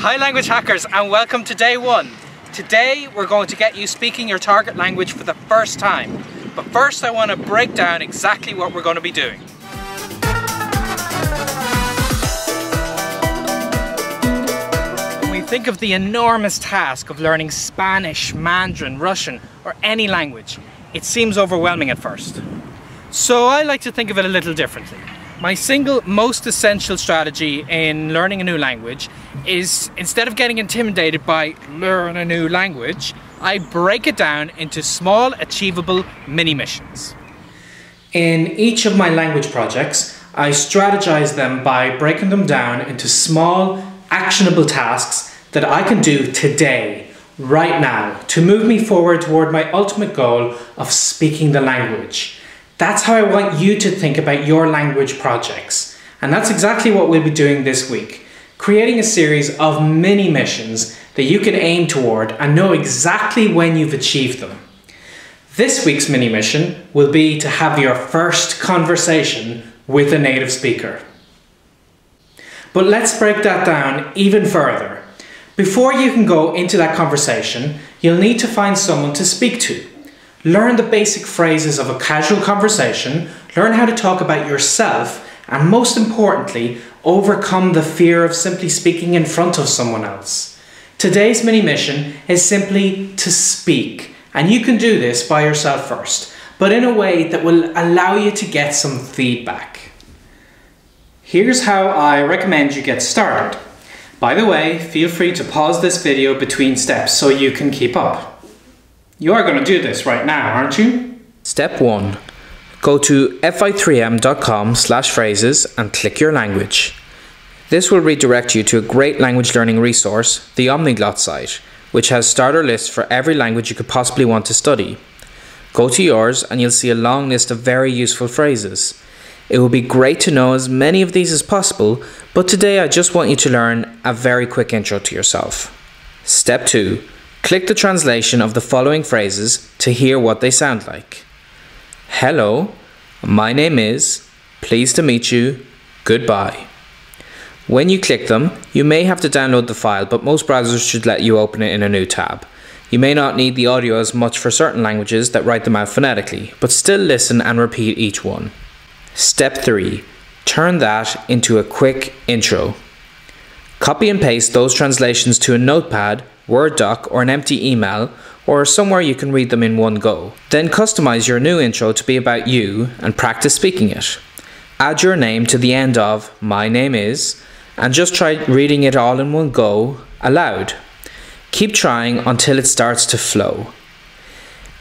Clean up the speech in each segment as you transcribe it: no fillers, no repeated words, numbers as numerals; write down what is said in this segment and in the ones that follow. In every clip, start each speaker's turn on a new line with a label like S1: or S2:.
S1: Hi language hackers, and welcome to day one. Today we're going to get you speaking your target language for the first time. But first I want to break down exactly what we're going to be doing. When we think of the enormous task of learning Spanish, Mandarin, Russian, or any language, it seems overwhelming at first. So I like to think of it a little differently. My single most essential strategy in learning a new language is, instead of getting intimidated by learn a new language, I break it down into small, achievable mini missions. In each of my language projects, I strategize them by breaking them down into small, actionable tasks that I can do today, right now, to move me forward toward my ultimate goal of speaking the language. That's how I want you to think about your language projects. And that's exactly what we'll be doing this week. Creating a series of mini missions that you can aim toward and know exactly when you've achieved them. This week's mini mission will be to have your first conversation with a native speaker. But let's break that down even further. Before you can go into that conversation, you'll need to find someone to speak to. Learn the basic phrases of a casual conversation, learn how to talk about yourself, and most importantly, overcome the fear of simply speaking in front of someone else. Today's mini mission is simply to speak, and you can do this by yourself first, but in a way that will allow you to get some feedback. Here's how I recommend you get started. By the way, feel free to pause this video between steps so you can keep up. You are going to do this right now, aren't you? Step 1. Go to fi3m.com/phrases and click your language. This will redirect you to a great language learning resource, the Omniglot site, which has starter lists for every language you could possibly want to study. Go to yours and you'll see a long list of very useful phrases. It will be great to know as many of these as possible, but today I just want you to learn a very quick intro to yourself. Step 2. Click the translation of the following phrases to hear what they sound like. Hello, my name is, pleased to meet you, goodbye. When you click them, you may have to download the file, but most browsers should let you open it in a new tab. You may not need the audio as much for certain languages that write them out phonetically, but still listen and repeat each one. Step 3. Turn that into a quick intro. Copy and paste those translations to a notepad, Word doc, or an empty email, or somewhere you can read them in one go. Then customize your new intro to be about you and practice speaking it. Add your name to the end of my name is, and just try reading it all in one go, aloud. Keep trying until it starts to flow.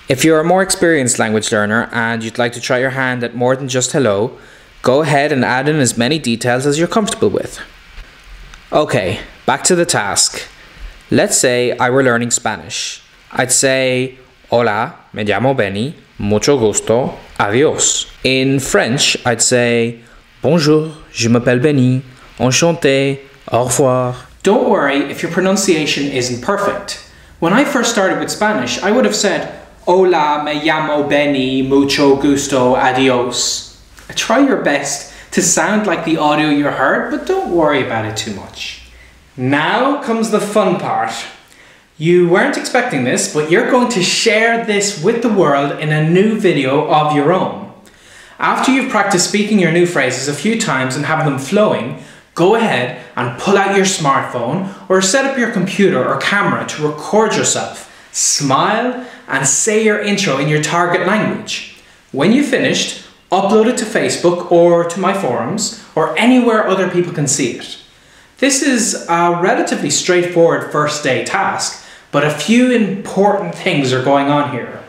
S1: If you're a more experienced language learner and you'd like to try your hand at more than just hello, go ahead and add in as many details as you're comfortable with. Okay, back to the task. Let's say I were learning Spanish. I'd say, hola, me llamo Benny, mucho gusto, adiós. In French, I'd say, bonjour, je m'appelle Benny, enchanté, au revoir. Don't worry if your pronunciation isn't perfect. When I first started with Spanish, I would have said, hola, me llamo Benny, mucho gusto, adiós. Try your best to sound like the audio you heard, but don't worry about it too much. Now comes the fun part. You weren't expecting this, but you're going to share this with the world in a new video of your own. After you've practiced speaking your new phrases a few times and have them flowing, go ahead and pull out your smartphone or set up your computer or camera to record yourself. Smile and say your intro in your target language. When you've finished, upload it to Facebook or to my forums or anywhere other people can see it. This is a relatively straightforward first day task, but a few important things are going on here.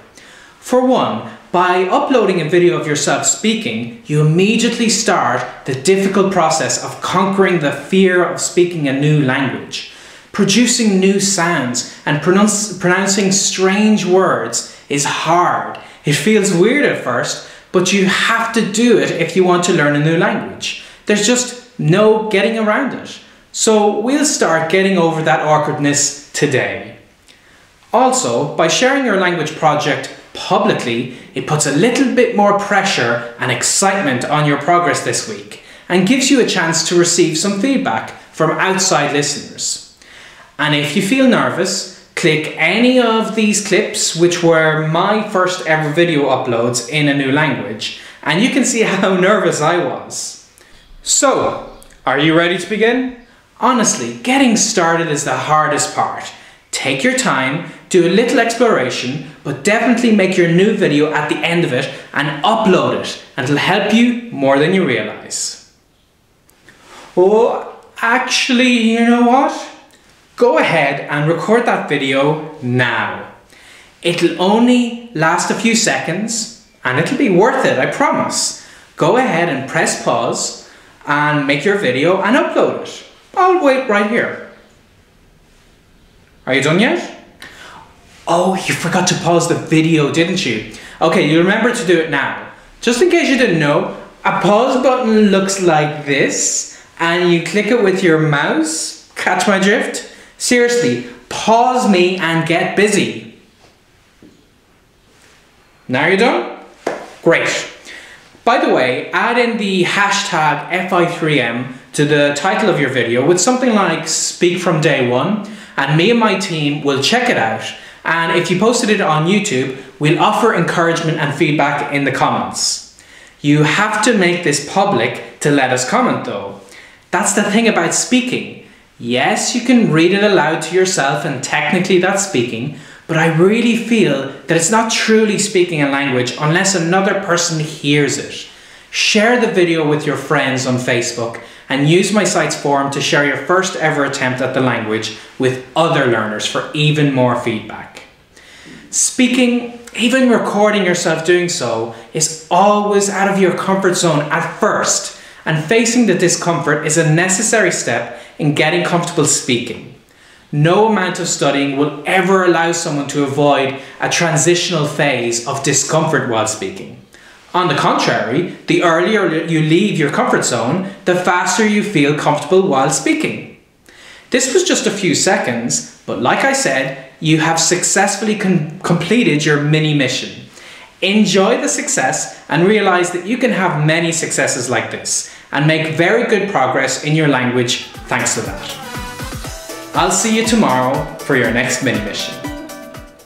S1: For one, by uploading a video of yourself speaking, you immediately start the difficult process of conquering the fear of speaking a new language. Producing new sounds and pronouncing strange words is hard. It feels weird at first, but you have to do it if you want to learn a new language. There's just no getting around it. So we'll start getting over that awkwardness today. Also, by sharing your language project publicly, it puts a little bit more pressure and excitement on your progress this week and gives you a chance to receive some feedback from outside listeners. And if you feel nervous, click any of these clips, which were my first ever video uploads in a new language, and you can see how nervous I was. So, are you ready to begin? Honestly, getting started is the hardest part. Take your time, do a little exploration, but definitely make your new video at the end of it and upload it, and it'll help you more than you realize. Oh, actually, you know what? Go ahead and record that video now. It'll only last a few seconds and it'll be worth it, I promise. Go ahead and press pause and make your video and upload it. I'll wait right here. Are you done yet? Oh, you forgot to pause the video, didn't you? Okay, you remember to do it now. Just in case you didn't know, a pause button looks like this, and you click it with your mouse. Catch my drift? Seriously, pause me and get busy. Now you're done? Great. By the way, add in the hashtag FI3M to the title of your video with something like Speak from Day One, and me and my team will check it out. And if you posted it on YouTube, we'll offer encouragement and feedback in the comments. You have to make this public to let us comment though. That's the thing about speaking. Yes, you can read it aloud to yourself and technically that's speaking, but I really feel that it's not truly speaking a language unless another person hears it. Share the video with your friends on Facebook and use my site's forum to share your first ever attempt at the language with other learners for even more feedback. Speaking, even recording yourself doing so, is always out of your comfort zone at first, and facing the discomfort is a necessary step in getting comfortable speaking. No amount of studying will ever allow someone to avoid a transitional phase of discomfort while speaking. On the contrary, the earlier you leave your comfort zone, the faster you feel comfortable while speaking. This was just a few seconds, but like I said, you have successfully completed your mini mission. Enjoy the success and realize that you can have many successes like this and make very good progress in your language thanks to that. I'll see you tomorrow for your next mini mission.